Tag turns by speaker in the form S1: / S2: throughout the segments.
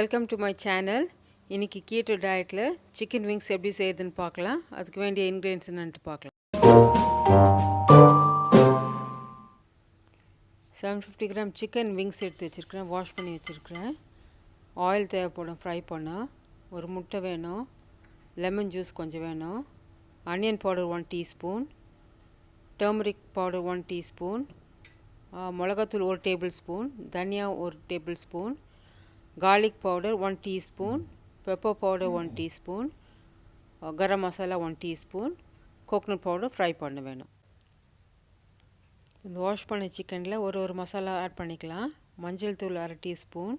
S1: Welcome to my channel. இன்றைக்கி keto டயட்டில் chicken wings எப்படி செய்யுதுன்னு பார்க்கலாம். அதுக்கு வேண்டிய இன்க்ரீடியன்ஸ் என்னென்னு பார்க்கலாம். 750 கிராம் சிக்கன் விங்ஸ் எடுத்து வச்சுருக்கிறேன், வாஷ் பண்ணி வச்சுருக்கிறேன். ஆயில் தேவைப்படும் ஃப்ரை பண்ண. ஒரு முட்டை வேணும், லெமன் ஜூஸ் கொஞ்சம் வேணும், onion powder 1 teaspoon, turmeric powder 1 teaspoon, மிளகாத்தூள் 1 டேபிள் ஸ்பூன், தனியா 1 table spoon, garlic powder 1 teaspoon, pepper powder 1 teaspoon, garam masala 1 teaspoon, coconut powder fry பண்ண வேணும். இந்த வாஷ் பண்ண சிக்கனில் ஒரு மசாலா ஆட் பண்ணிக்கலாம். மஞ்சள் தூள் 1/2 டீஸ்பூன்,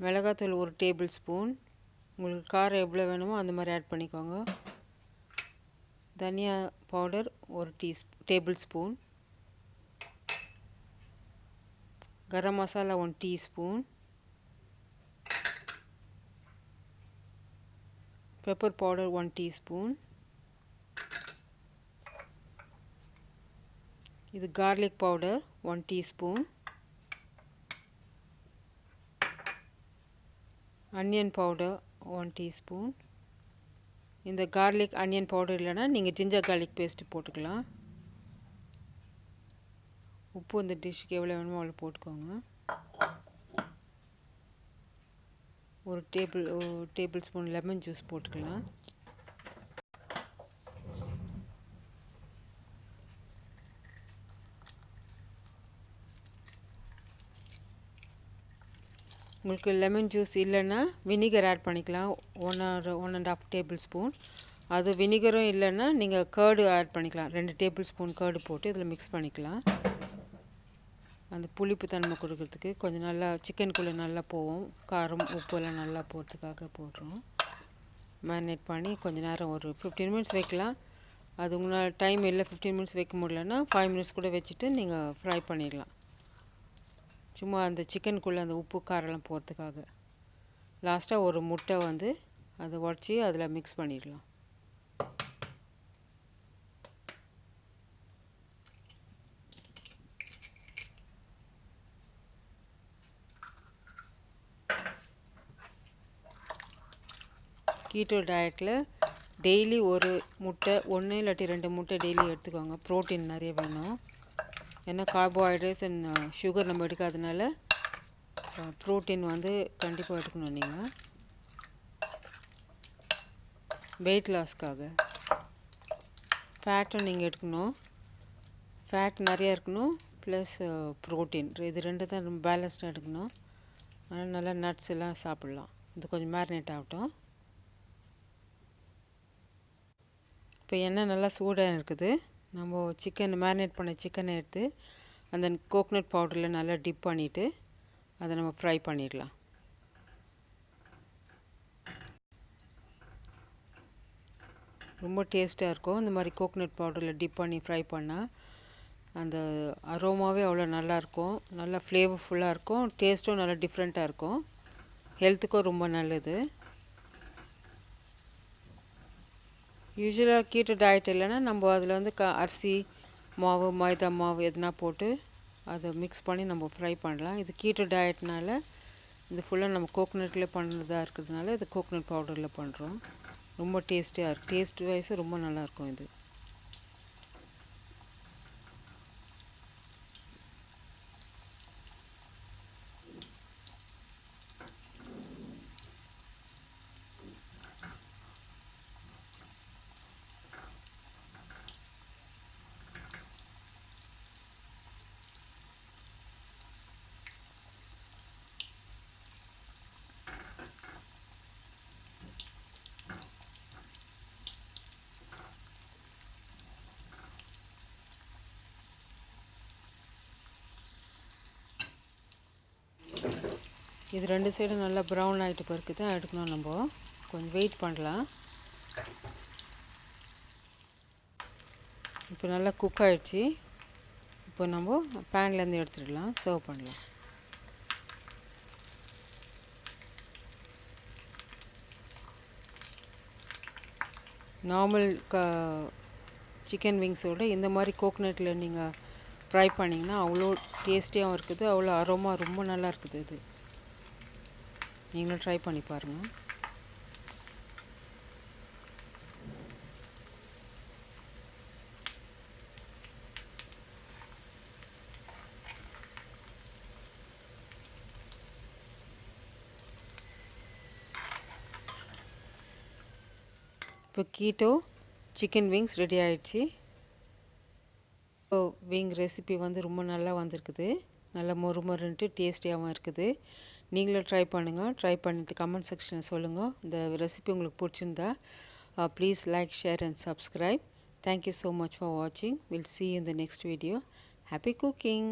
S1: மிளகாத்தூள் 1 டேபிள் ஸ்பூன், உங்களுக்கு காரம் எவ்வளோ வேணுமோ அந்த மாதிரி ஆட் பண்ணிக்கோங்க. தனியா powder 1 table spoon, garam masala 1 teaspoon, pepper powder 1 teaspoon, இது garlic powder 1 teaspoon, onion powder 1 teaspoon. இந்த garlic onion powder இல்லைனா நீங்கள் ஜிஞ்சர் garlic paste போட்டுக்கலாம். உப்பு இந்த டிஷ்க்கு எவ்வளோ வேணுமோ அவ்வளோ போட்டுக்கோங்க. ஒரு டேபிள் ஸ்பூன் லெமன் ஜூஸ் போட்டுக்கலாம். உங்களுக்கு லெமன் ஜூஸ் இல்லைன்னா வினிகர் ஆட் பண்ணிக்கலாம், 1.5 டேபிள் ஸ்பூன். அது வினிகரும் இல்லைன்னா நீங்கள் கர்டு ஆட் பண்ணிக்கலாம். 2 டேபிள் ஸ்பூன் கர்டு போட்டு இதில் மிக்ஸ் பண்ணிக்கலாம். அந்த புளிப்பு தன்மை கொடுக்கறதுக்கு கொஞ்சம் நல்லா சிக்கனுக்குள்ளே நல்லா போகும். காரம் உப்புலாம் நல்லா போகிறதுக்காக போடுறோம். மேரினேட் பண்ணி கொஞ்சம் நேரம் ஒரு 15 மினிட்ஸ் வைக்கலாம். அது உங்களால் டைம் இல்லை 15 மினிட்ஸ் வைக்க முடியலன்னா 5 மினிட்ஸ் கூட வச்சுட்டு நீங்கள் ஃப்ரை பண்ணிடலாம். சும்மா அந்த சிக்கனுக்குள்ளே அந்த உப்பு காரெல்லாம் போகிறதுக்காக. லாஸ்ட்டாக ஒரு முட்டை அதை உடச்சி அதில் மிக்ஸ் பண்ணிடலாம். கீட்டோ டயட்டில் டெய்லி ஒரு முட்டை, 1 இல்லாட்டி 2 முட்டை டெய்லி எடுத்துக்கோங்க. ப்ரோட்டீன் நிறைய வேணும். ஏன்னா கார்போஹைட்ரேட்ஸ் அண்ட் சுகர் நம்ம எடுக்காதனால ப்ரோட்டீன் கண்டிப்பாக எடுக்கணும். நீங்கள் வெயிட் லாஸ்க்காக ஃபேட்டும் நீங்கள் எடுக்கணும். ஃபேட் நிறையா இருக்கணும், ப்ளஸ் ப்ரோட்டீன், இது ரெண்டு தான் ரொம்ப பேலன்ஸ்டாக எடுக்கணும். அதனால் நல்லா நட்ஸ் எல்லாம் சாப்பிட்லாம். இது கொஞ்சம் மேரினேட் ஆகட்டும். இப்போ எண்ணெய் நல்லா சூடாக இருக்குது. நம்ம மேரினேட் பண்ண சிக்கனை எடுத்து அந்த கோகனட் பவுடரில் நல்லா டிப் பண்ணிவிட்டு அதை நம்ம ஃப்ரை பண்ணிடலாம். ரொம்ப டேஸ்ட்டாக இருக்கும். இந்த மாதிரி கோகனட் பவுடரில் டிப் பண்ணி ஃப்ரை பண்ணால் அந்த அரோமாவே அவ்வளோ நல்லாயிருக்கும். நல்லா ஃப்ளேவர்ஃபுல்லாக இருக்கும். டேஸ்ட்டும் நல்லா டிஃப்ரெண்ட்டாக இருக்கும். ஹெல்த்துக்கும் ரொம்ப நல்லது. யூஸ்வலாக கீட்டோ டயட் இல்லைன்னா நம்ம அதில் அரிசி மாவு, மைதா மாவு எதுனா போட்டு அதை மிக்ஸ் பண்ணி நம்ம ஃப்ரை பண்ணலாம். இது கீட்டோ டயட்னால இது ஃபுல்லாக நம்ம கோகனட்லேயே பண்ணுறதா இருக்கிறதுனால இது கோகனட் பவுடரில் பண்ணுறோம். ரொம்ப டேஸ்டியாக இருக்குது. டேஸ்ட் வைஸும் ரொம்ப நல்லாயிருக்கும் இது. இது 2 சைடும் நல்லா ப்ரௌன் ஆகிட்டு பிறகு தான் எடுக்கணும். நம்ம கொஞ்சம் வெயிட் பண்ணலாம். இப்போ நல்லா குக் ஆகிடுச்சு. இப்போ நம்ம பேன்லேருந்து எடுத்துடலாம், சர்வ் பண்ணலாம். நார்மல் சிக்கன் விங்ஸோடு இந்த மாதிரி கோகனட்டில் நீங்கள் ட்ரை பண்ணிங்கன்னா அவ்வளோ டேஸ்டியாகவும் இருக்குது, அவ்வளோ அரோமா ரொம்ப நல்லா இருக்குது. இது நீங்களும் ட்ரை பண்ணி பாருங்கள். இப்போ கீட்டோ சிக்கன் விங்ஸ் ரெடி ஆகிடுச்சு. விங் ரெசிபி வந்து ரொம்ப நல்லா வந்திருக்குது, நல்லா மொறு மொறுன்ட்டு டேஸ்டியாகவும் இருக்குது. நீங்களும் ட்ரை பண்ணுங்கள். ட்ரை பண்ணிவிட்டு கமெண்ட் செக்ஷனில் சொல்லுங்கள். இந்த ரெசிபி உங்களுக்கு பிடிச்சிருந்தா please like, share and subscribe. Thank you so much for watching. We'll see you in the next video. Happy cooking!